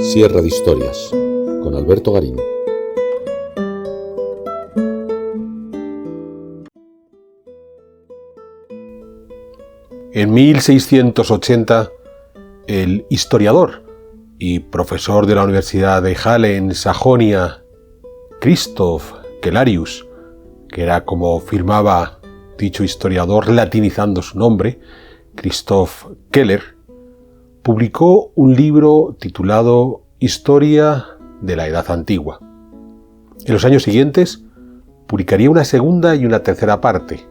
Sierra de Historias, con Alberto Garín. En 1680, el historiador y profesor de la Universidad de Halle en Sajonia, Christoph Cellarius, que era como firmaba dicho historiador latinizando su nombre, Christoph Keller, publicó un libro titulado Historia de la Edad Antigua. En los años siguientes publicaría una segunda y una tercera parte,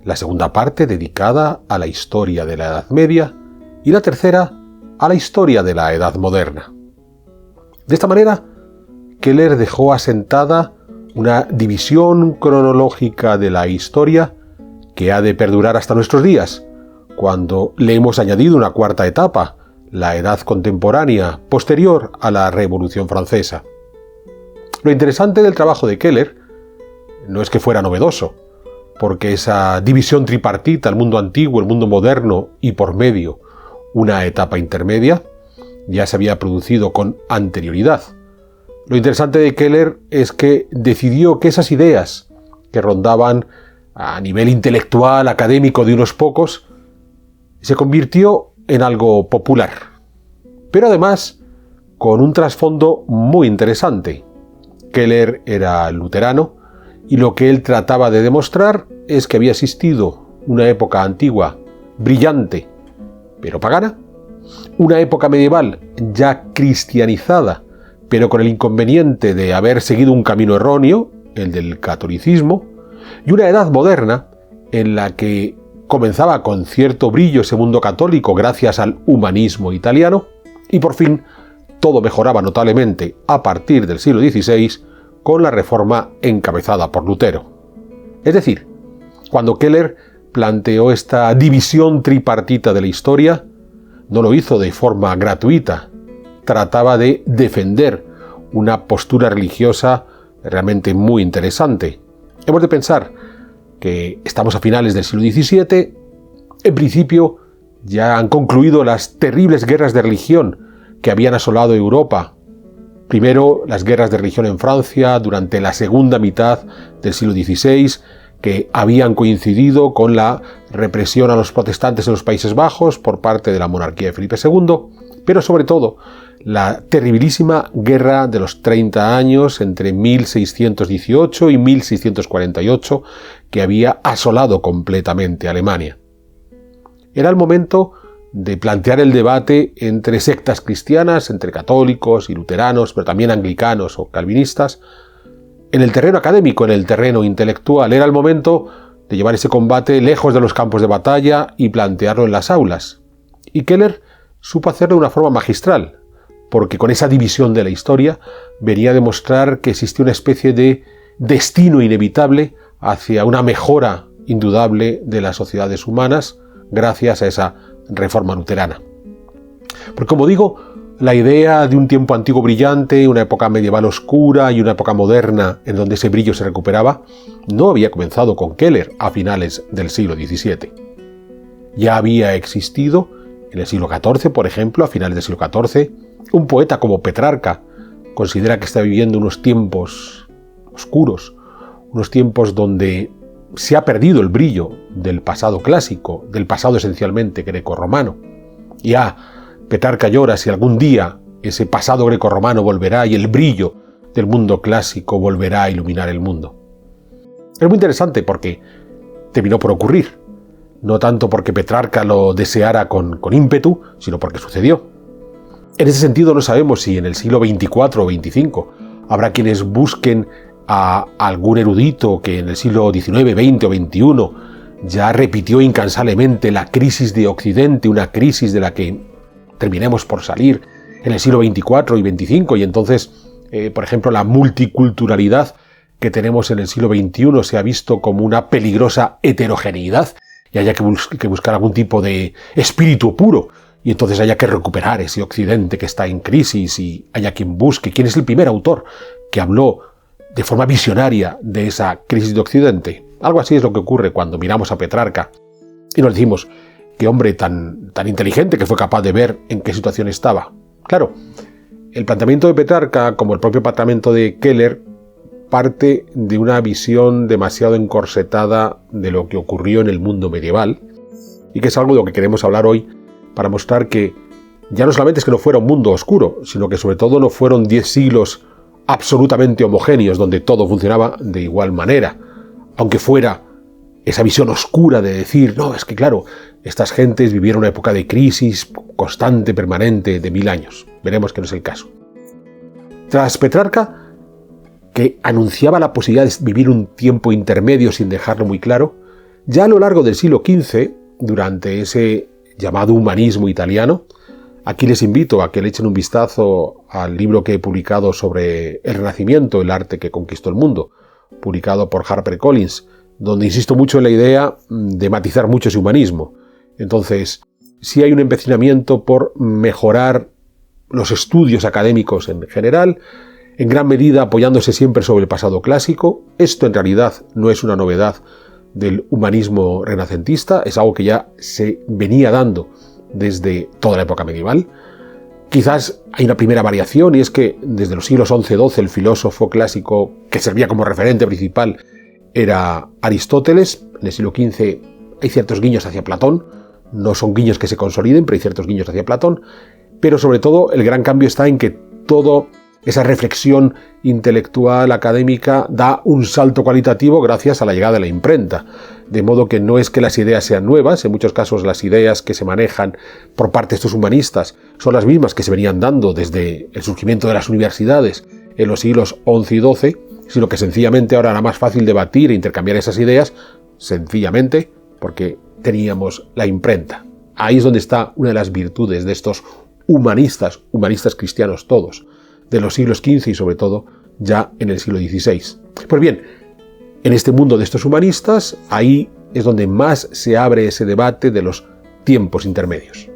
la segunda parte dedicada a la historia de la Edad Media y la tercera a la historia de la Edad Moderna. De esta manera, Keller dejó asentada una división cronológica de la historia que ha de perdurar hasta nuestros días, cuando le hemos añadido una cuarta etapa, la Edad Contemporánea, posterior a la Revolución Francesa. Lo interesante del trabajo de Keller no es que fuera novedoso, porque esa división tripartita, el mundo antiguo, el mundo moderno y por medio una etapa intermedia, ya se había producido con anterioridad. Lo interesante de Keller es que decidió que esas ideas que rondaban a nivel intelectual, académico de unos pocos, se convirtió en algo popular, pero además con un trasfondo muy interesante. Keller era luterano y lo que él trataba de demostrar es que había existido una época antigua brillante, pero pagana, una época medieval ya cristianizada, pero con el inconveniente de haber seguido un camino erróneo, el del catolicismo, y una edad moderna en la que comenzaba con cierto brillo ese mundo católico gracias al humanismo italiano, y por fin todo mejoraba notablemente a partir del siglo XVI con la Reforma encabezada por Lutero. Es decir, cuando Keller planteó esta división tripartita de la historia, no lo hizo de forma gratuita, trataba de defender una postura religiosa realmente muy interesante. Hemos de pensar que estamos a finales del siglo XVII, en principio ya han concluido las terribles guerras de religión que habían asolado Europa. Primero las guerras de religión en Francia durante la segunda mitad del siglo XVI, que habían coincidido con la represión a los protestantes en los Países Bajos por parte de la monarquía de Felipe II, pero sobre todo la terribilísima guerra de los 30 años entre 1618 y 1648 que había asolado completamente Alemania. Era el momento de plantear el debate entre sectas cristianas, entre católicos y luteranos, pero también anglicanos o calvinistas, en el terreno académico, en el terreno intelectual. Era el momento de llevar ese combate lejos de los campos de batalla y plantearlo en las aulas. Y Keller supo hacerlo de una forma magistral, porque con esa división de la historia venía a demostrar que existía una especie de destino inevitable hacia una mejora indudable de las sociedades humanas gracias a esa reforma luterana. Porque, como digo, la idea de un tiempo antiguo brillante, una época medieval oscura y una época moderna en donde ese brillo se recuperaba, no había comenzado con Keller a finales del siglo XVII. Ya había existido en el siglo XIV, por ejemplo, a finales del siglo XIV, un poeta como Petrarca considera que está viviendo unos tiempos oscuros, unos tiempos donde se ha perdido el brillo del pasado clásico, del pasado esencialmente grecorromano. Ya Petrarca llora si algún día ese pasado grecorromano volverá y el brillo del mundo clásico volverá a iluminar el mundo. Es muy interesante porque terminó por ocurrir, no tanto porque Petrarca lo deseara con ímpetu, sino porque sucedió. En ese sentido no sabemos si en el siglo XXIV o XXV habrá quienes busquen a algún erudito que en el siglo XIX, XX o XXI ya repitió incansablemente la crisis de Occidente, una crisis de la que terminemos por salir en el siglo XXIV y XXV, y entonces, por ejemplo, la multiculturalidad que tenemos en el siglo XXI se ha visto como una peligrosa heterogeneidad y haya que buscar algún tipo de espíritu puro, y entonces haya que recuperar ese Occidente que está en crisis y haya quien busque. ¿Quién es el primer autor que habló de forma visionaria de esa crisis de Occidente? Algo así es lo que ocurre cuando miramos a Petrarca y nos decimos, qué hombre tan inteligente que fue capaz de ver en qué situación estaba. Claro, El planteamiento de Petrarca, como el propio planteamiento de Keller, parte de una visión demasiado encorsetada de lo que ocurrió en el mundo medieval, y que es algo de lo que queremos hablar hoy para mostrar que ya no solamente es que no fuera un mundo oscuro, sino que sobre todo no fueron 10 siglos absolutamente homogéneos donde todo funcionaba de igual manera, aunque fuera esa visión oscura de decir, no, es que claro, estas gentes vivieron una época de crisis constante, permanente, de 1000 años. Veremos que no es el caso. Tras Petrarca, que anunciaba la posibilidad de vivir un tiempo intermedio sin dejarlo muy claro, ya a lo largo del siglo XV, durante ese llamado humanismo italiano, aquí les invito a que le echen un vistazo al libro que he publicado sobre el Renacimiento, el arte que conquistó el mundo, publicado por HarperCollins, donde insisto mucho en la idea de matizar mucho ese humanismo. Entonces, sí hay un empecinamiento por mejorar los estudios académicos en general, en gran medida apoyándose siempre sobre el pasado clásico. Esto en realidad no es una novedad del humanismo renacentista, es algo que ya se venía dando desde toda la época medieval. Quizás hay una primera variación, y es que desde los siglos XI-XII el filósofo clásico que servía como referente principal era Aristóteles. En el siglo XV hay ciertos guiños hacia Platón, no son guiños que se consoliden, pero hay ciertos guiños hacia Platón, pero sobre todo el gran cambio está en que toda esa reflexión intelectual, académica, da un salto cualitativo gracias a la llegada de la imprenta. De modo que no es que las ideas sean nuevas, en muchos casos las ideas que se manejan por parte de estos humanistas son las mismas que se venían dando desde el surgimiento de las universidades en los siglos XI y XII, sino que sencillamente ahora era más fácil debatir e intercambiar esas ideas, sencillamente porque teníamos la imprenta. Ahí es donde está una de las virtudes de estos humanistas cristianos todos, de los siglos XV y sobre todo ya en el siglo XVI. Pues bien, en este mundo de estos humanistas, ahí es donde más se abre ese debate de los tiempos intermedios.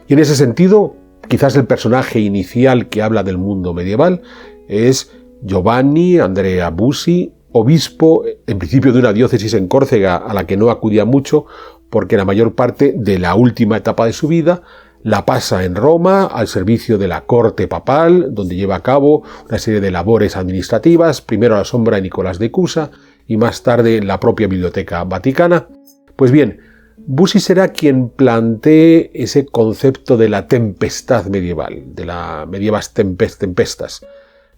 Y en ese sentido, quizás el personaje inicial que habla del mundo medieval es Giovanni Andrea Busi, obispo en principio de una diócesis en Córcega a la que no acudía mucho porque la mayor parte de la última etapa de su vida la pasa en Roma al servicio de la corte papal, donde lleva a cabo una serie de labores administrativas, primero a la sombra de Nicolás de Cusa y más tarde en la propia Biblioteca Vaticana. Pues bien, Busi será quien plantee ese concepto de la tempestad medieval, de la medievas tempestas,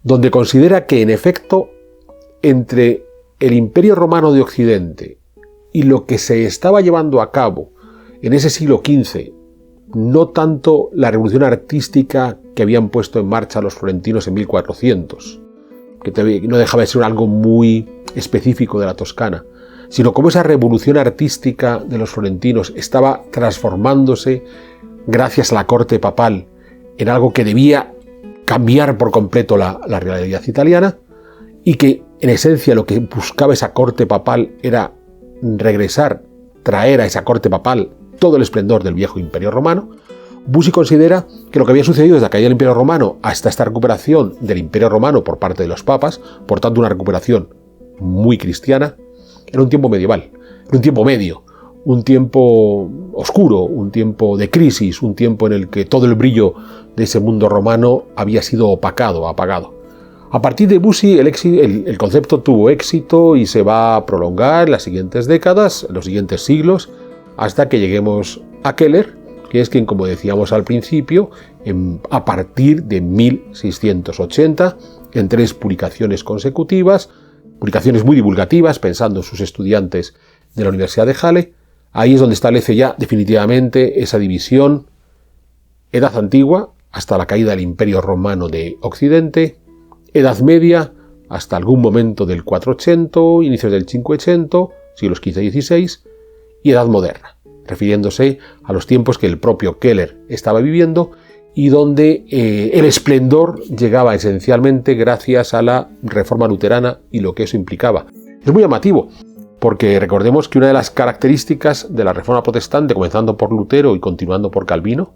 donde considera que en efecto entre el Imperio Romano de Occidente y lo que se estaba llevando a cabo en ese siglo XV, no tanto la revolución artística que habían puesto en marcha los florentinos en 1400, que no dejaba de ser algo muy específico de la Toscana, sino cómo esa revolución artística de los florentinos estaba transformándose gracias a la corte papal en algo que debía cambiar por completo la realidad italiana, y que en esencia lo que buscaba esa corte papal era traer a esa corte papal todo el esplendor del viejo Imperio Romano. Busi considera que lo que había sucedido desde la caída del Imperio Romano hasta esta recuperación del Imperio Romano por parte de los papas, por tanto una recuperación muy cristiana, era un tiempo medieval, era un tiempo medio, un tiempo oscuro, un tiempo de crisis, un tiempo en el que todo el brillo de ese mundo romano había sido opacado, apagado. A partir de Busi el concepto tuvo éxito y se va a prolongar en las siguientes décadas, en los siguientes siglos, hasta que lleguemos a Keller, que es quien, como decíamos al principio, a partir de 1680, en 3 publicaciones consecutivas, publicaciones muy divulgativas, pensando en sus estudiantes de la Universidad de Halle, ahí es donde establece ya definitivamente esa división: Edad Antigua, hasta la caída del Imperio Romano de Occidente; Edad Media, hasta algún momento del 480, inicios del 580, siglos XV y XVI, y Edad Moderna, refiriéndose a los tiempos que el propio Keller estaba viviendo y donde el esplendor llegaba esencialmente gracias a la Reforma Luterana y lo que eso implicaba. Es muy llamativo, porque recordemos que una de las características de la Reforma Protestante, comenzando por Lutero y continuando por Calvino,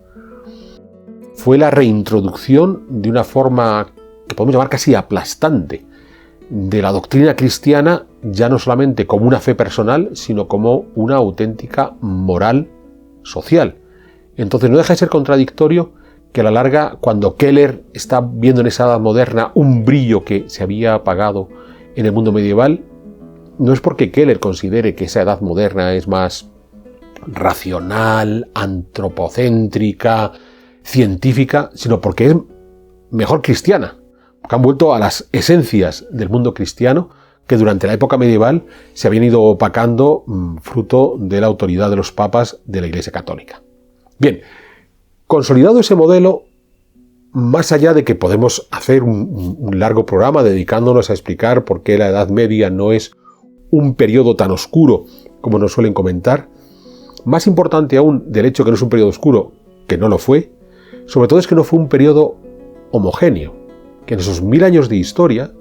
fue la reintroducción de una forma que podemos llamar casi aplastante de la doctrina cristiana, ya no solamente como una fe personal, sino como una auténtica moral social. Entonces no deja de ser contradictorio que a la larga, cuando Keller está viendo en esa edad moderna un brillo que se había apagado en el mundo medieval, no es porque Keller considere que esa edad moderna es más racional, antropocéntrica, científica, sino porque es mejor cristiana, porque han vuelto a las esencias del mundo cristiano que durante la época medieval se habían ido opacando fruto de la autoridad de los papas de la Iglesia Católica. Bien, consolidado ese modelo, más allá de que podemos hacer un largo programa dedicándonos a explicar por qué la Edad Media no es un periodo tan oscuro como nos suelen comentar, más importante aún del hecho que no es un periodo oscuro, que no lo fue, sobre todo es que no fue un periodo homogéneo, que en esos 1000 años de historia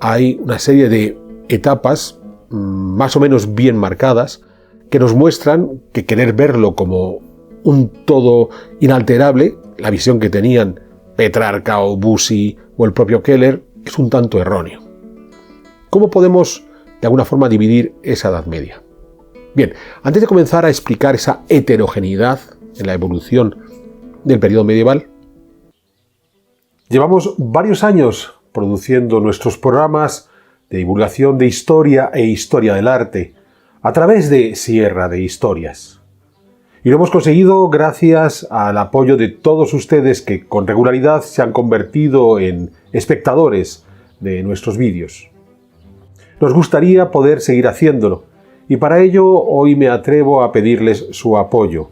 hay una serie de etapas más o menos bien marcadas que nos muestran que querer verlo como un todo inalterable, la visión que tenían Petrarca o Bussy o el propio Keller, es un tanto erróneo. ¿Cómo podemos de alguna forma dividir esa Edad Media? Bien, antes de comenzar a explicar esa heterogeneidad en la evolución del periodo medieval, llevamos varios años produciendo nuestros programas de divulgación de historia e historia del arte a través de Sierra de Historias. Y lo hemos conseguido gracias al apoyo de todos ustedes que con regularidad se han convertido en espectadores de nuestros vídeos. Nos gustaría poder seguir haciéndolo y para ello hoy me atrevo a pedirles su apoyo.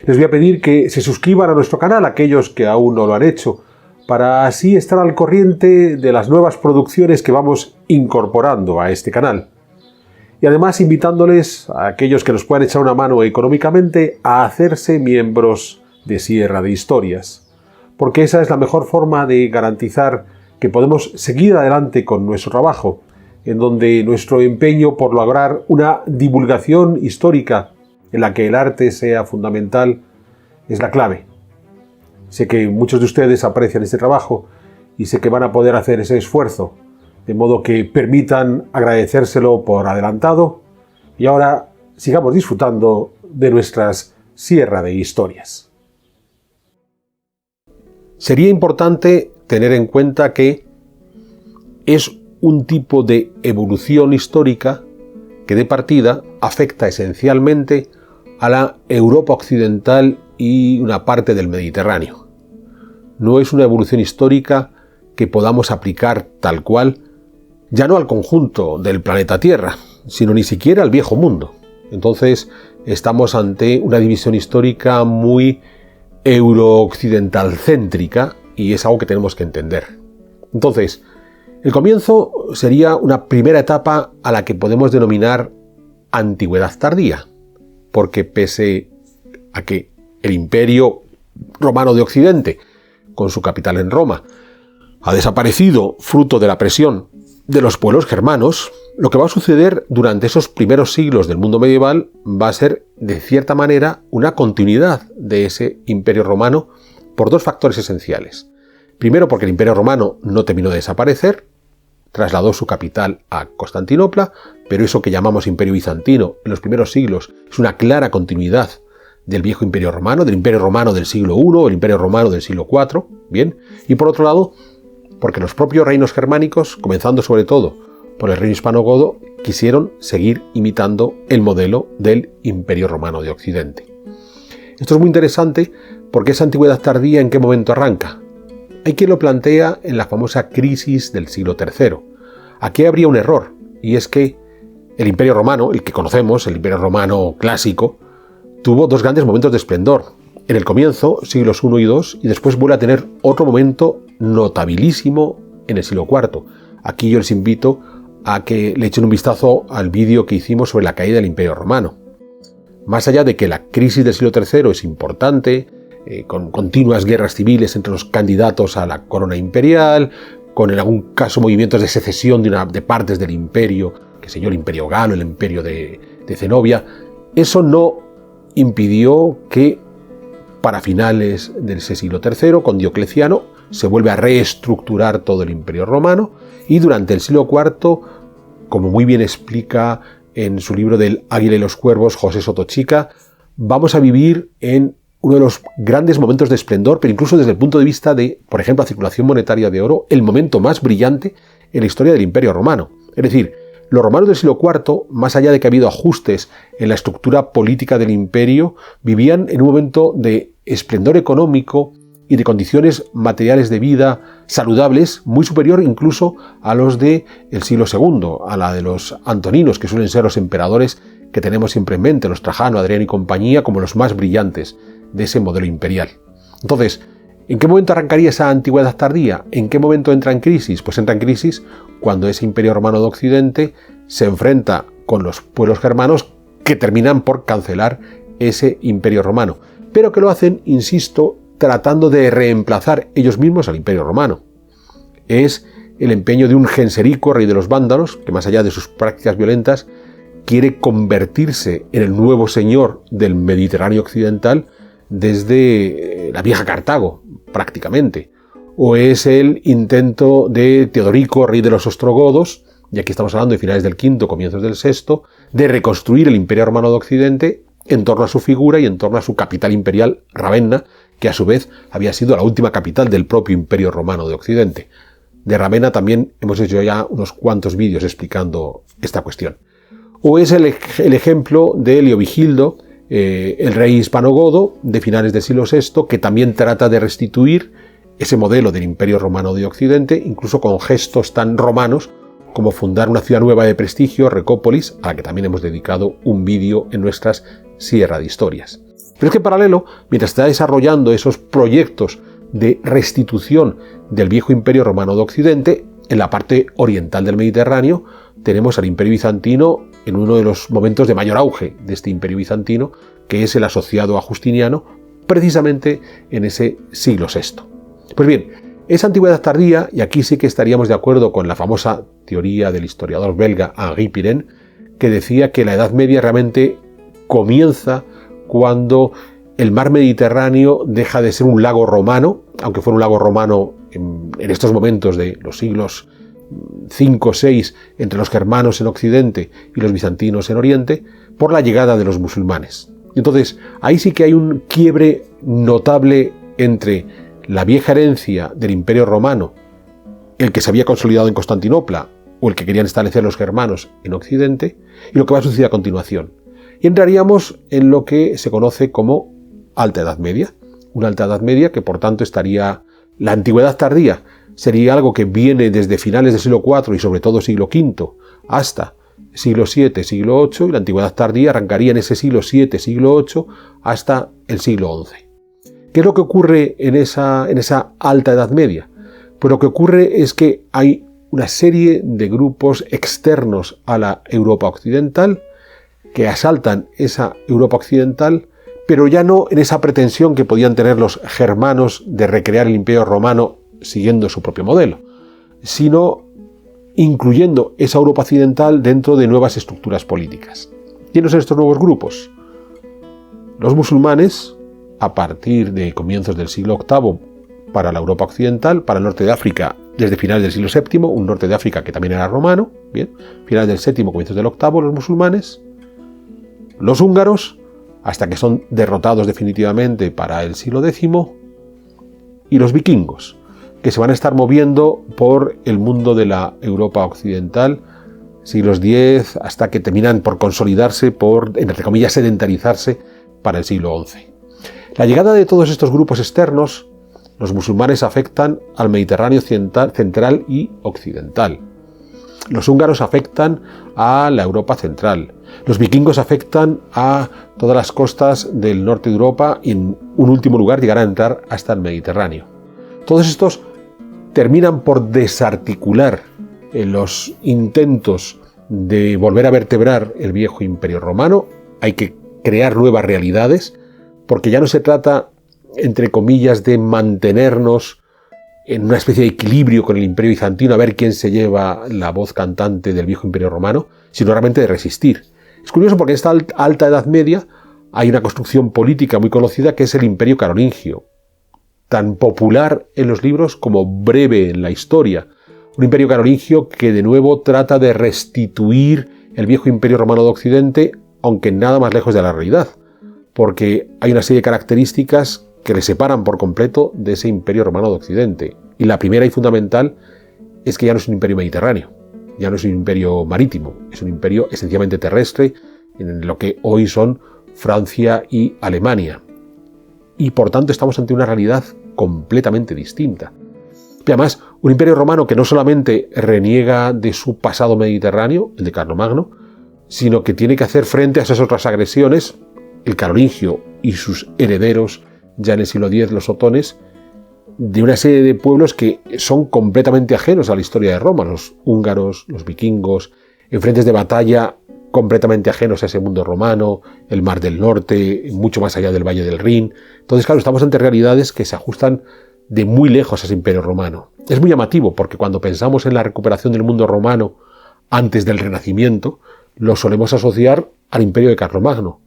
Les voy a pedir que se suscriban a nuestro canal, aquellos que aún no lo han hecho, para así estar al corriente de las nuevas producciones que vamos incorporando a este canal. Y además invitándoles a aquellos que nos puedan echar una mano económicamente a hacerse miembros de Sierra de Historias, porque esa es la mejor forma de garantizar que podemos seguir adelante con nuestro trabajo, en donde nuestro empeño por lograr una divulgación histórica en la que el arte sea fundamental es la clave. Sé que muchos de ustedes aprecian este trabajo y sé que van a poder hacer ese esfuerzo, de modo que permitan agradecérselo por adelantado y ahora sigamos disfrutando de nuestras Sierra de Historias. Sería importante tener en cuenta que es un tipo de evolución histórica que de partida afecta esencialmente a la Europa occidental y una parte del Mediterráneo. No es una evolución histórica que podamos aplicar tal cual, ya no al conjunto del planeta Tierra, sino ni siquiera al viejo mundo. Entonces estamos ante una división histórica muy eurooccidental céntrica y es algo que tenemos que entender. Entonces, el comienzo sería una primera etapa a la que podemos denominar antigüedad tardía, porque pese a que el Imperio Romano de Occidente, con su capital en Roma, ha desaparecido fruto de la presión de los pueblos germanos, lo que va a suceder durante esos primeros siglos del mundo medieval va a ser, de cierta manera, una continuidad de ese Imperio Romano por dos factores esenciales. Primero, porque el Imperio Romano no terminó de desaparecer, trasladó su capital a Constantinopla, pero eso que llamamos Imperio Bizantino en los primeros siglos es una clara continuidad del viejo Imperio Romano, del Imperio Romano del siglo I, el Imperio Romano del siglo IV, ¿bien? Y por otro lado, porque los propios reinos germánicos, comenzando sobre todo por el reino hispano-godo, quisieron seguir imitando el modelo del Imperio Romano de Occidente. Esto es muy interesante porque esa antigüedad tardía, ¿en qué momento arranca? Hay quien lo plantea en la famosa crisis del siglo III. Aquí habría un error, y es que el Imperio Romano, el que conocemos, el Imperio Romano clásico, tuvo dos grandes momentos de esplendor. En el comienzo, siglos I y II, y después vuelve a tener otro momento notabilísimo en el siglo IV. Aquí yo les invito a que le echen un vistazo al vídeo que hicimos sobre la caída del Imperio Romano. Más allá de que la crisis del siglo III es importante, con continuas guerras civiles entre los candidatos a la corona imperial, con en algún caso movimientos de secesión de partes del imperio, qué sé yo, el imperio galo, el imperio de Zenobia, eso no impidió que para finales del siglo III, con Diocleciano, se vuelve a reestructurar todo el imperio romano y durante el siglo IV, como muy bien explica en su libro del Águila y los Cuervos José Sotochica, vamos a vivir en uno de los grandes momentos de esplendor, pero incluso desde el punto de vista de, por ejemplo, la circulación monetaria de oro, el momento más brillante en la historia del Imperio Romano. Es decir, los romanos del siglo IV, más allá de que ha habido ajustes en la estructura política del imperio, vivían en un momento de esplendor económico y de condiciones materiales de vida saludables muy superior incluso a los del siglo II, a la de los antoninos, que suelen ser los emperadores que tenemos siempre en mente, los Trajano, Adriano y compañía, como los más brillantes de ese modelo imperial. Entonces, ¿en qué momento arrancaría esa antigüedad tardía? ¿En qué momento entra en crisis? Pues entra en crisis cuando ese Imperio Romano de Occidente se enfrenta con los pueblos germanos que terminan por cancelar ese Imperio Romano, pero que lo hacen, insisto, tratando de reemplazar ellos mismos al Imperio Romano. Es el empeño de un Genserico, rey de los vándalos, que más allá de sus prácticas violentas, quiere convertirse en el nuevo señor del Mediterráneo occidental desde la vieja Cartago, prácticamente. O es el intento de Teodorico, rey de los ostrogodos, y aquí estamos hablando de finales del V, comienzos del VI, de reconstruir el Imperio Romano de Occidente en torno a su figura y en torno a su capital imperial, Ravenna, que a su vez había sido la última capital del propio Imperio Romano de Occidente. De Ravenna también hemos hecho ya unos cuantos vídeos explicando esta cuestión. O es el ejemplo de Leovigildo, el rey hispanogodo de finales del siglo VI, que también trata de restituir ese modelo del Imperio Romano de Occidente, incluso con gestos tan romanos como fundar una ciudad nueva de prestigio, Recópolis, a la que también hemos dedicado un vídeo en nuestras Sierra de Historias. Pero es que en paralelo, mientras está desarrollando esos proyectos de restitución del viejo Imperio Romano de Occidente, en la parte oriental del Mediterráneo tenemos al Imperio Bizantino en uno de los momentos de mayor auge de este Imperio Bizantino, que es el asociado a Justiniano, precisamente en ese siglo VI. Pues bien, esa antigüedad tardía, y aquí sí que estaríamos de acuerdo con la famosa teoría del historiador belga Henri Pirenne, que decía que la Edad Media realmente comienza cuando el mar Mediterráneo deja de ser un lago romano, aunque fuera un lago romano en estos momentos de los siglos 5 o 6 entre los germanos en Occidente y los bizantinos en Oriente, por la llegada de los musulmanes. Entonces, ahí sí que hay un quiebre notable entre la vieja herencia del Imperio Romano, el que se había consolidado en Constantinopla, o el que querían establecer los germanos en Occidente, y lo que va a suceder a continuación. Y entraríamos en lo que se conoce como Alta Edad Media. Una Alta Edad Media que, por tanto, estaría... La antigüedad tardía sería algo que viene desde finales del siglo IV y sobre todo siglo V hasta siglo VII, siglo VIII, y la antigüedad tardía arrancaría en ese siglo VII, siglo VIII hasta el siglo XI. ¿Qué es lo que ocurre en esa Alta Edad Media? Pues lo que ocurre es que hay una serie de grupos externos a la Europa occidental que asaltan esa Europa occidental, pero ya no en esa pretensión que podían tener los germanos de recrear el Imperio Romano siguiendo su propio modelo, sino incluyendo esa Europa occidental dentro de nuevas estructuras políticas. ¿Quiénes son estos nuevos grupos? Los musulmanes, a partir de comienzos del siglo VIII, para la Europa occidental, para el norte de África, desde finales del siglo VII, un norte de África que también era romano, bien, finales del VII, comienzos del VIII, los musulmanes, los húngaros, hasta que son derrotados definitivamente para el siglo X, y los vikingos, que se van a estar moviendo por el mundo de la Europa occidental, siglos X, hasta que terminan por consolidarse, por, entre comillas, sedentarizarse para el siglo XI. La llegada de todos estos grupos externos, los musulmanes afectan al Mediterráneo central y occidental. Los húngaros afectan a la Europa central. Los vikingos afectan a todas las costas del norte de Europa y en un último lugar llegarán a entrar hasta el Mediterráneo. Todos estos terminan por desarticular los intentos de volver a vertebrar el viejo Imperio Romano. Hay que crear nuevas realidades, porque ya no se trata, entre comillas, de mantenernos en una especie de equilibrio con el Imperio Bizantino, a ver quién se lleva la voz cantante del viejo Imperio Romano, sino realmente de resistir. Es curioso porque en esta Alta Edad Media hay una construcción política muy conocida que es el Imperio Carolingio, tan popular en los libros como breve en la historia. Un imperio carolingio que de nuevo trata de restituir el viejo Imperio Romano de Occidente, aunque nada más lejos de la realidad. porque hay una serie de características que le separan por completo de ese imperio romano de Occidente. Y la primera y fundamental es que ya no es un imperio mediterráneo, ya no es un imperio marítimo, es un imperio esencialmente terrestre en lo que hoy son Francia y Alemania. Y por tanto estamos ante una realidad completamente distinta. Y además, un imperio romano que no solamente reniega de su pasado mediterráneo, el de Carlomagno, sino que tiene que hacer frente a esas otras agresiones, el carolingio y sus herederos, ya en el siglo X, los otones, de una serie de pueblos que son completamente ajenos a la historia de Roma, los húngaros, los vikingos, en frentes de batalla completamente ajenos a ese mundo romano, el Mar del Norte, mucho más allá del Valle del Rin. Entonces, claro, estamos ante realidades que se ajustan de muy lejos a ese imperio romano. Es muy llamativo porque cuando pensamos en la recuperación del mundo romano antes del Renacimiento, lo solemos asociar al imperio de Carlomagno.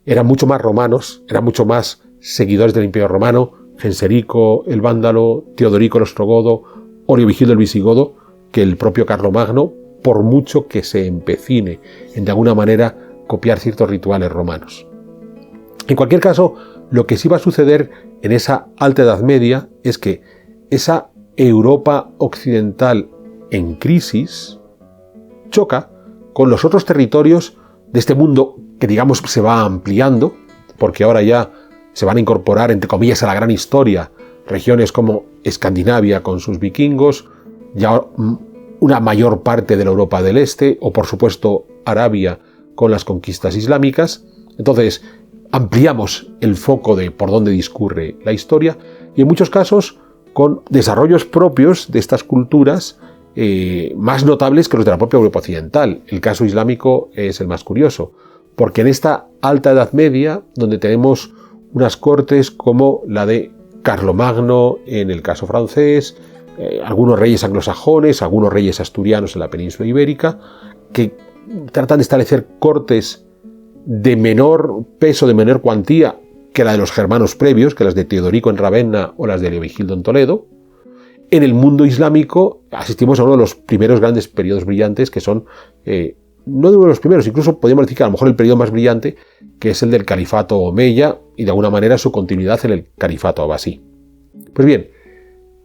Eran mucho más romanos, eran mucho más seguidores del imperio romano, Genserico el vándalo, Teodorico el ostrogodo, Oreovigildo el visigodo, que el propio Carlomagno, por mucho que se empecine en de alguna manera copiar ciertos rituales romanos. En cualquier caso, lo que sí va a suceder en esa Alta Edad Media es que esa Europa occidental en crisis choca con los otros territorios de este mundo que, digamos, se va ampliando, porque ahora ya se van a incorporar, entre comillas, a la gran historia regiones como Escandinavia con sus vikingos, ya una mayor parte de la Europa del Este, o por supuesto Arabia con las conquistas islámicas. Entonces ampliamos el foco de por dónde discurre la historia y en muchos casos con desarrollos propios de estas culturas más notables que los de la propia Europa occidental. El caso islámico es el más curioso, porque en esta Alta Edad Media, donde tenemos unas cortes como la de Carlomagno en el caso francés, algunos reyes anglosajones, algunos reyes asturianos en la península ibérica, que tratan de establecer cortes de menor peso, de menor cuantía que la de los germanos previos, que las de Teodorico en Ravenna o las de Leovigildo en Toledo. En el mundo islámico asistimos a uno de los primeros grandes periodos brillantes, que son, no de uno de los primeros, incluso podríamos decir que a lo mejor el periodo más brillante, que es el del califato omeya y de alguna manera su continuidad en el califato abasí. Pues bien,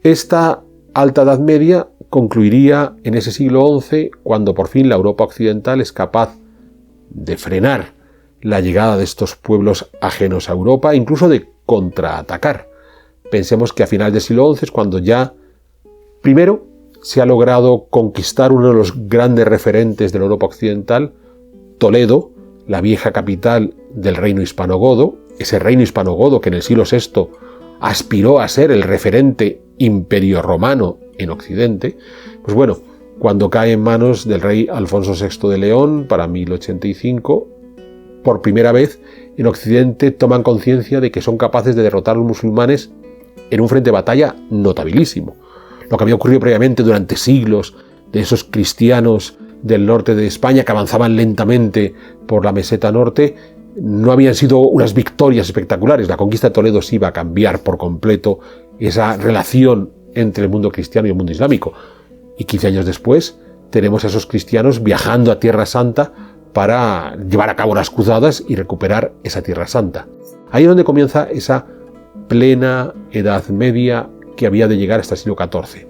esta Alta Edad Media concluiría en ese siglo XI, cuando por fin la Europa occidental es capaz de frenar la llegada de estos pueblos ajenos a Europa, incluso de contraatacar. Pensemos que a finales del siglo XI es cuando ya, primero, se ha logrado conquistar uno de los grandes referentes de la Europa occidental, Toledo, la vieja capital del reino hispanogodo, ese reino hispanogodo que en el siglo VI aspiró a ser el referente imperio romano en Occidente. Pues bueno, cuando cae en manos del rey Alfonso VI de León para 1085, por primera vez en Occidente toman conciencia de que son capaces de derrotar a los musulmanes en un frente de batalla notabilísimo. Lo que había ocurrido previamente durante siglos de esos cristianos del norte de España que avanzaban lentamente por la meseta norte, no habían sido unas victorias espectaculares. La conquista de Toledo sí iba a cambiar por completo esa relación entre el mundo cristiano y el mundo islámico. Y 15 años después tenemos a esos cristianos viajando a Tierra Santa para llevar a cabo las cruzadas y recuperar esa Tierra Santa. Ahí es donde comienza esa plena Edad Media que había de llegar hasta el siglo XIV.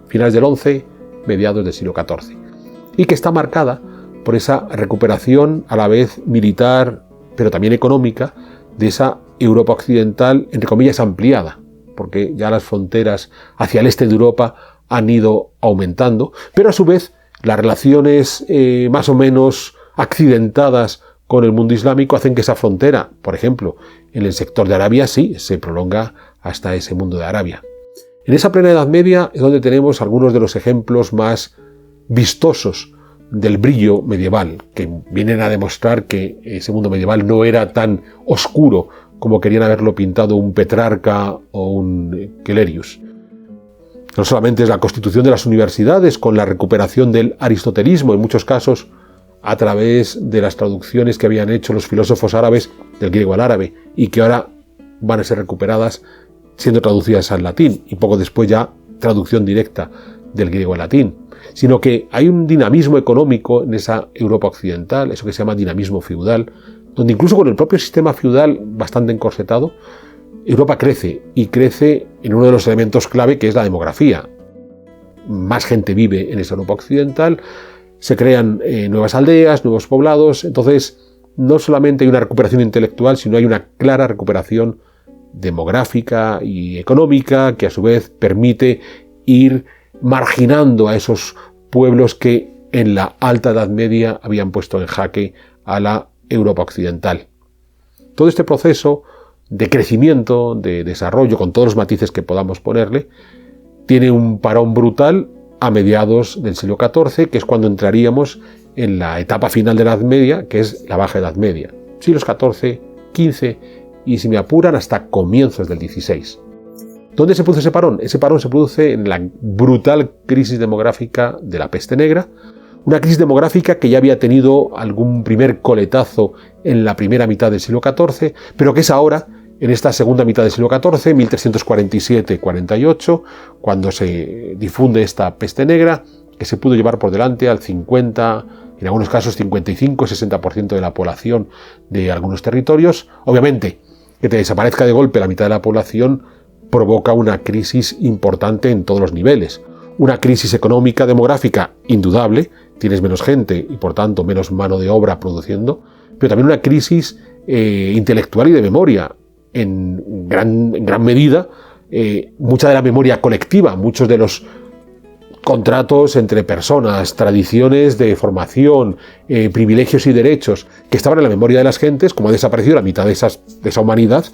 Finales del XI, mediados del siglo XIV. Y que está marcada por esa recuperación a la vez militar, pero también económica, de esa Europa occidental, entre comillas, ampliada, porque ya las fronteras hacia el este de Europa han ido aumentando, pero a su vez las relaciones más o menos accidentadas con el mundo islámico hacen que esa frontera, por ejemplo, en el sector de Arabia, sí, se prolonga hasta ese mundo de Arabia. En esa plena Edad Media es donde tenemos algunos de los ejemplos más vistosos del brillo medieval, que vienen a demostrar que ese mundo medieval no era tan oscuro como querían haberlo pintado un Petrarca o un Quelerius. No solamente es la constitución de las universidades con la recuperación del aristotelismo, en muchos casos a través de las traducciones que habían hecho los filósofos árabes del griego al árabe y que ahora van a ser recuperadas siendo traducidas al latín y poco después ya traducción directa del griego al latín, sino que hay un dinamismo económico en esa Europa occidental, eso que se llama dinamismo feudal, donde incluso con el propio sistema feudal bastante encorsetado, Europa crece, y crece en uno de los elementos clave, que es la demografía. Más gente vive en esa Europa occidental, se crean nuevas aldeas, nuevos poblados. Entonces no solamente hay una recuperación intelectual, sino hay una clara recuperación demográfica y económica, que a su vez permite ir marginando a esos pueblos que en la Alta Edad Media habían puesto en jaque a la Europa occidental. Todo este proceso de crecimiento, de desarrollo, con todos los matices que podamos ponerle, tiene un parón brutal a mediados del siglo XIV, que es cuando entraríamos en la etapa final de la Edad Media, que es la Baja Edad Media. Siglos XIV, XV y, si me apuran, hasta comienzos del XVI. ¿Dónde se produce ese parón? Ese parón se produce en la brutal crisis demográfica de la peste negra, una crisis demográfica que ya había tenido algún primer coletazo en la primera mitad del siglo XIV, pero que es ahora, en esta segunda mitad del siglo XIV, 1347-48, cuando se difunde esta peste negra, que se pudo llevar por delante al 50, en algunos casos 55-60% de la población de algunos territorios. Obviamente, que te desaparezca de golpe la mitad de la población provoca una crisis importante en todos los niveles. Una crisis económica, demográfica, indudable, tienes menos gente y por tanto menos mano de obra produciendo, pero también una crisis intelectual y de memoria. En gran medida, mucha de la memoria colectiva, muchos de los contratos entre personas, tradiciones de formación, privilegios y derechos que estaban en la memoria de las gentes, como ha desaparecido la mitad de esa humanidad,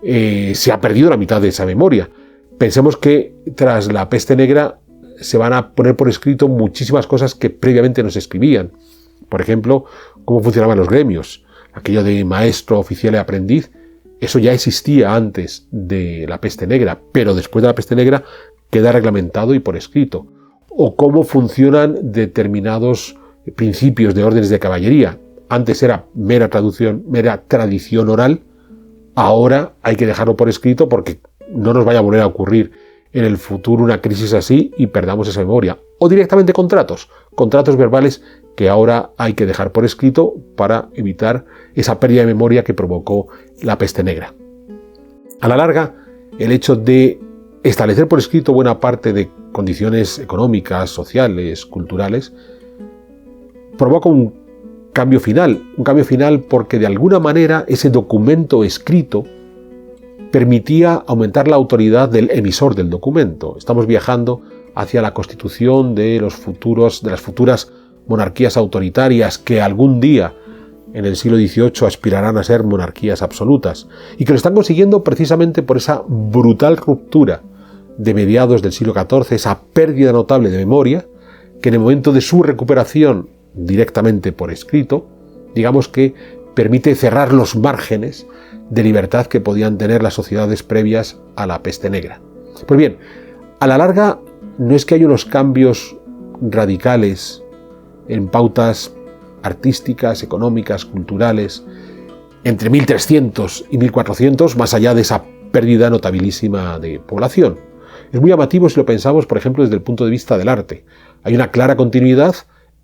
se ha perdido la mitad de esa memoria. Pensemos que tras la peste negra se van a poner por escrito muchísimas cosas que previamente no se escribían. Por ejemplo, cómo funcionaban los gremios, aquello de maestro, oficial y aprendiz. Eso ya existía antes de la peste negra, pero después de la peste negra queda reglamentado y por escrito. O cómo funcionan determinados principios de órdenes de caballería. Antes era mera tradición oral, ahora hay que dejarlo por escrito porque no nos vaya a volver a ocurrir en el futuro una crisis así y perdamos esa memoria. O directamente contratos verbales que ahora hay que dejar por escrito para evitar esa pérdida de memoria que provocó la peste negra. A la larga, el hecho de establecer por escrito buena parte de condiciones económicas, sociales, culturales, provoca un cambio final porque de alguna manera ese documento escrito permitía aumentar la autoridad del emisor del documento. Estamos viajando hacia la constitución de las futuras monarquías autoritarias que algún día en el siglo XVIII aspirarán a ser monarquías absolutas y que lo están consiguiendo precisamente por esa brutal ruptura de mediados del siglo XIV, esa pérdida notable de memoria, que en el momento de su recuperación directamente por escrito, digamos que permite cerrar los márgenes de libertad que podían tener las sociedades previas a la peste negra. Pues bien, a la larga no es que haya unos cambios radicales en pautas artísticas, económicas, culturales, entre 1300 y 1400, más allá de esa pérdida notabilísima de población. Es muy llamativo si lo pensamos, por ejemplo, desde el punto de vista del arte. Hay una clara continuidad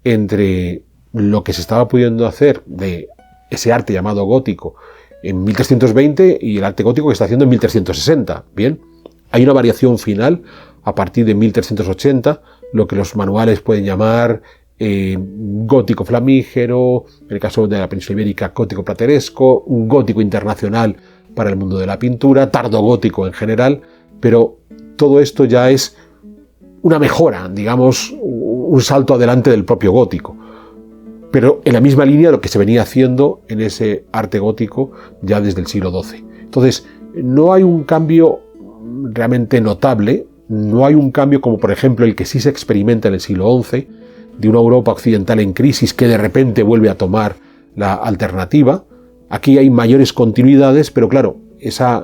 entre lo que se estaba pudiendo hacer de ese arte llamado gótico en 1320 y el arte gótico que está haciendo en 1360. Bien, hay una variación final a partir de 1380, lo que los manuales pueden llamar gótico flamígero, en el caso de la península ibérica gótico plateresco, un gótico internacional para el mundo de la pintura, tardogótico en general, pero todo esto ya es una mejora, digamos, un salto adelante del propio gótico, pero en la misma línea de lo que se venía haciendo en ese arte gótico ya desde el siglo XII. Entonces, no hay un cambio realmente notable, no hay un cambio como por ejemplo el que sí se experimenta en el siglo XI, de una Europa occidental en crisis que de repente vuelve a tomar la alternativa. Aquí hay mayores continuidades, pero claro, esa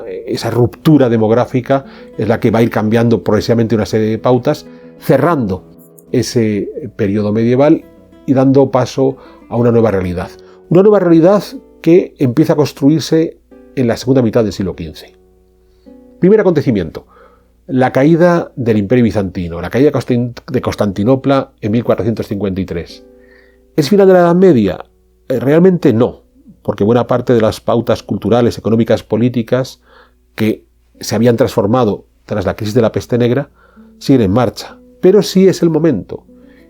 ruptura demográfica es la que va a ir cambiando progresivamente una serie de pautas, cerrando ese periodo medieval y dando paso a una nueva realidad. Una nueva realidad que empieza a construirse en la segunda mitad del siglo XV. Primer acontecimiento: la caída del Imperio Bizantino, la caída de Constantinopla en 1453. ¿Es final de la Edad Media? Realmente no, porque buena parte de las pautas culturales, económicas, políticas que se habían transformado tras la crisis de la peste negra siguen en marcha. Pero sí es el momento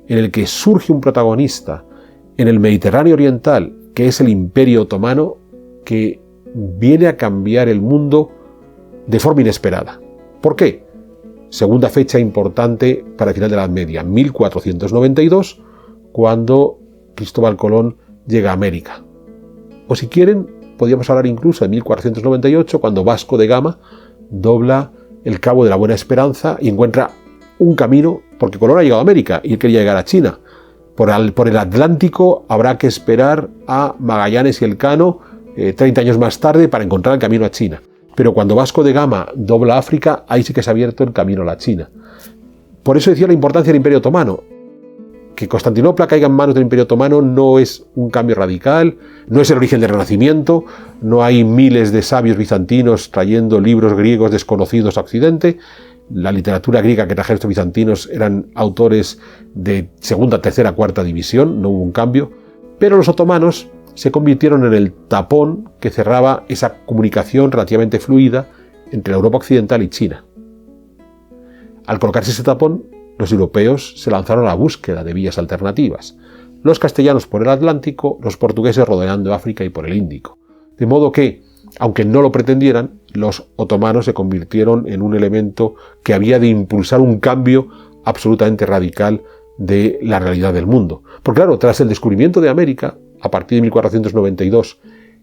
en el que surge un protagonista en el Mediterráneo oriental, que es el Imperio Otomano, que viene a cambiar el mundo de forma inesperada. ¿Por qué? Segunda fecha importante para el final de la Edad Media, 1492, cuando Cristóbal Colón llega a América. O si quieren, podríamos hablar incluso de 1498, cuando Vasco de Gama dobla el Cabo de la Buena Esperanza y encuentra un camino, porque Colón ha llegado a América y él quería llegar a China. Por el Atlántico habrá que esperar a Magallanes y Elcano 30 años más tarde para encontrar el camino a China. Pero cuando Vasco de Gama dobla África, ahí sí que se ha abierto el camino a la China. Por eso decía la importancia del Imperio Otomano. Que Constantinopla caiga en manos del Imperio Otomano no es un cambio radical, no es el origen del Renacimiento, no hay miles de sabios bizantinos trayendo libros griegos desconocidos a Occidente. La literatura griega que trajeron estos bizantinos eran autores de segunda, tercera, cuarta división, no hubo un cambio, pero los otomanos se convirtieron en el tapón que cerraba esa comunicación relativamente fluida entre la Europa occidental y China. Al colocarse ese tapón, los europeos se lanzaron a la búsqueda de vías alternativas. Los castellanos por el Atlántico, los portugueses rodeando África y por el Índico. De modo que, aunque no lo pretendieran, los otomanos se convirtieron en un elemento que había de impulsar un cambio absolutamente radical de la realidad del mundo. Porque claro, tras el descubrimiento de América, a partir de 1492,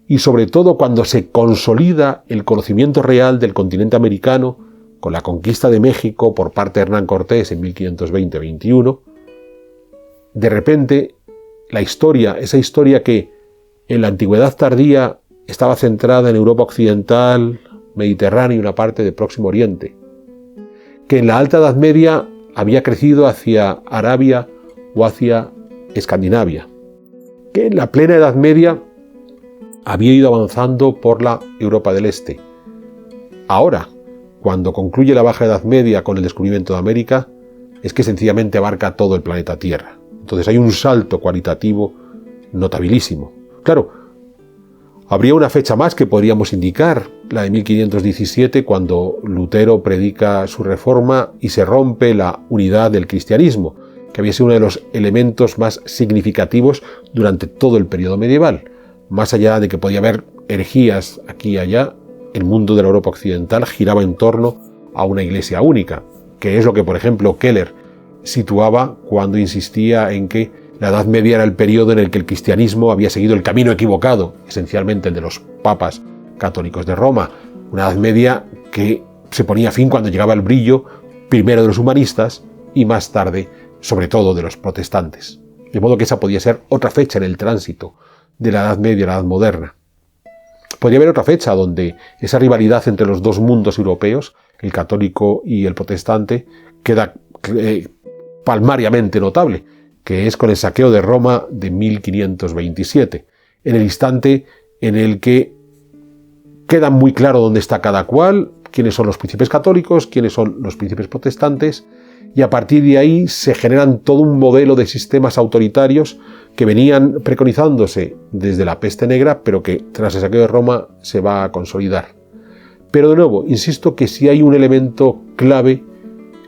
y sobre todo cuando se consolida el conocimiento real del continente americano, con la conquista de México por parte de Hernán Cortés en 1520-21, de repente la historia, esa historia que en la antigüedad tardía estaba centrada en Europa occidental, Mediterráneo y una parte del Próximo Oriente, que en la Alta Edad Media había crecido hacia Arabia o hacia Escandinavia, que en la plena Edad Media había ido avanzando por la Europa del Este. Ahora, cuando concluye la Baja Edad Media con el descubrimiento de América, es que sencillamente abarca todo el planeta Tierra. Entonces hay un salto cualitativo notabilísimo. Claro, habría una fecha más que podríamos indicar, la de 1517, cuando Lutero predica su reforma y se rompe la unidad del cristianismo, que había sido uno de los elementos más significativos durante todo el periodo medieval. Más allá de que podía haber herejías aquí y allá, el mundo de la Europa occidental giraba en torno a una iglesia única, que es lo que, por ejemplo, Keller situaba cuando insistía en que la Edad Media era el periodo en el que el cristianismo había seguido el camino equivocado, esencialmente el de los papas católicos de Roma. Una Edad Media que se ponía fin cuando llegaba el brillo, primero de los humanistas y más tarde, sobre todo, de los protestantes. De modo que esa podía ser otra fecha en el tránsito de la Edad Media a la Edad Moderna. Podría haber otra fecha donde esa rivalidad entre los dos mundos europeos, el católico y el protestante, queda palmariamente notable, que es con el saqueo de Roma de 1527, en el instante en el que queda muy claro dónde está cada cual, quiénes son los príncipes católicos, quiénes son los príncipes protestantes, y a partir de ahí se generan todo un modelo de sistemas autoritarios que venían preconizándose desde la peste negra, pero que tras el saqueo de Roma se va a consolidar. Pero de nuevo, insisto que si hay un elemento clave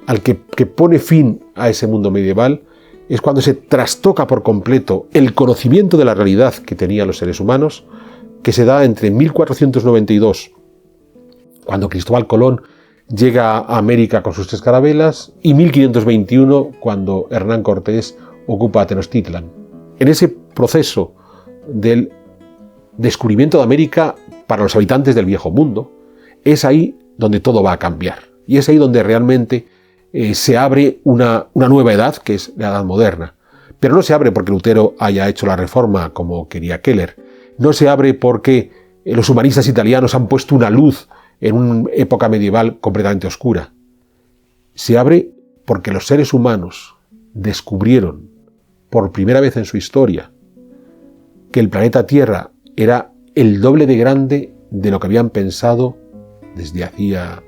al que pone fin a ese mundo medieval, es cuando se trastoca por completo el conocimiento de la realidad que tenían los seres humanos, que se da entre 1492, cuando Cristóbal Colón llega a América con sus 3 carabelas, y 1521, cuando Hernán Cortés ocupa Tenochtitlan. En ese proceso del descubrimiento de América para los habitantes del Viejo Mundo, es ahí donde todo va a cambiar. Y es ahí donde realmente se abre una nueva edad, que es la Edad Moderna. Pero no se abre porque Lutero haya hecho la reforma como quería Keller. No se abre porque los humanistas italianos han puesto una luz en una época medieval completamente oscura. Se abre porque los seres humanos descubrieron por primera vez en su historia que el planeta Tierra era el doble de grande de lo que habían pensado desde hacía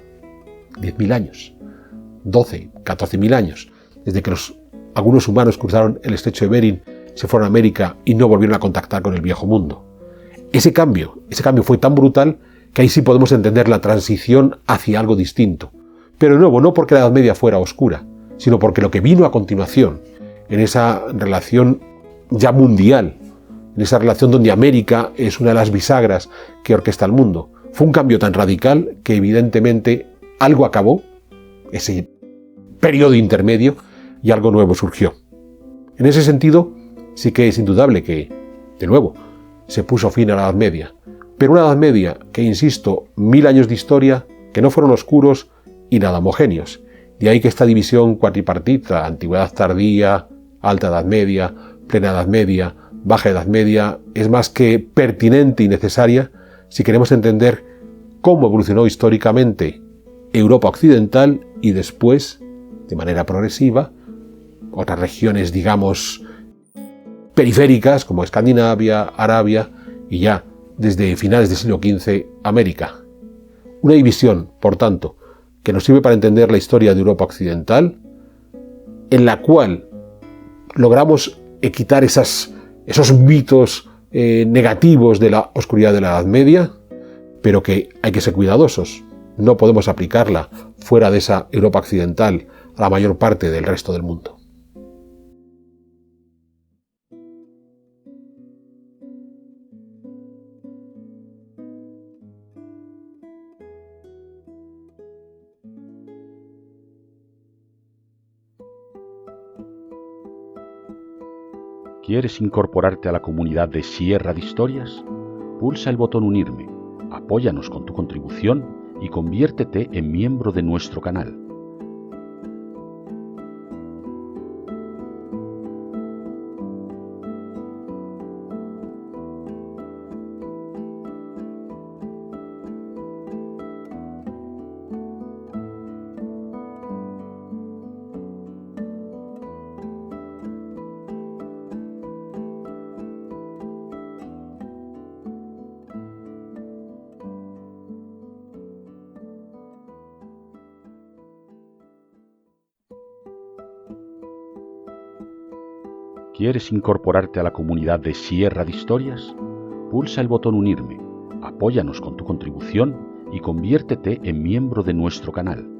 10.000 años, 12, 14.000 años, desde que algunos humanos cruzaron el estrecho de Bering, se fueron a América y no volvieron a contactar con el Viejo Mundo. ese cambio fue tan brutal que ahí sí podemos entender la transición hacia algo distinto. Pero de nuevo, no porque la Edad Media fuera oscura, sino porque lo que vino a continuación, en esa relación ya mundial, en esa relación donde América es una de las bisagras que orquesta el mundo, fue un cambio tan radical que evidentemente algo acabó, ese periodo intermedio, y algo nuevo surgió. En ese sentido, sí que es indudable que, de nuevo, se puso fin a la Edad Media, pero una Edad Media que, insisto, 1000 años de historia que no fueron oscuros y nada homogéneos. De ahí que esta división cuatripartita, Antigüedad tardía, Alta Edad Media, Plena Edad Media, Baja Edad Media, es más que pertinente y necesaria si queremos entender cómo evolucionó históricamente Europa occidental y después, de manera progresiva, otras regiones, digamos, periféricas como Escandinavia, Arabia y ya desde finales del siglo XV, América. Una división, por tanto, que nos sirve para entender la historia de Europa occidental, en la cual logramos quitar esos mitos negativos de la oscuridad de la Edad Media, pero que hay que ser cuidadosos. No podemos aplicarla fuera de esa Europa occidental a la mayor parte del resto del mundo. ¿Quieres incorporarte a la comunidad de Sierra de Historias? Pulsa el botón Unirme, apóyanos con tu contribución y conviértete en miembro de nuestro canal. ¿Quieres incorporarte a la comunidad de Sierra de Historias? Pulsa el botón Unirme, apóyanos con tu contribución y conviértete en miembro de nuestro canal.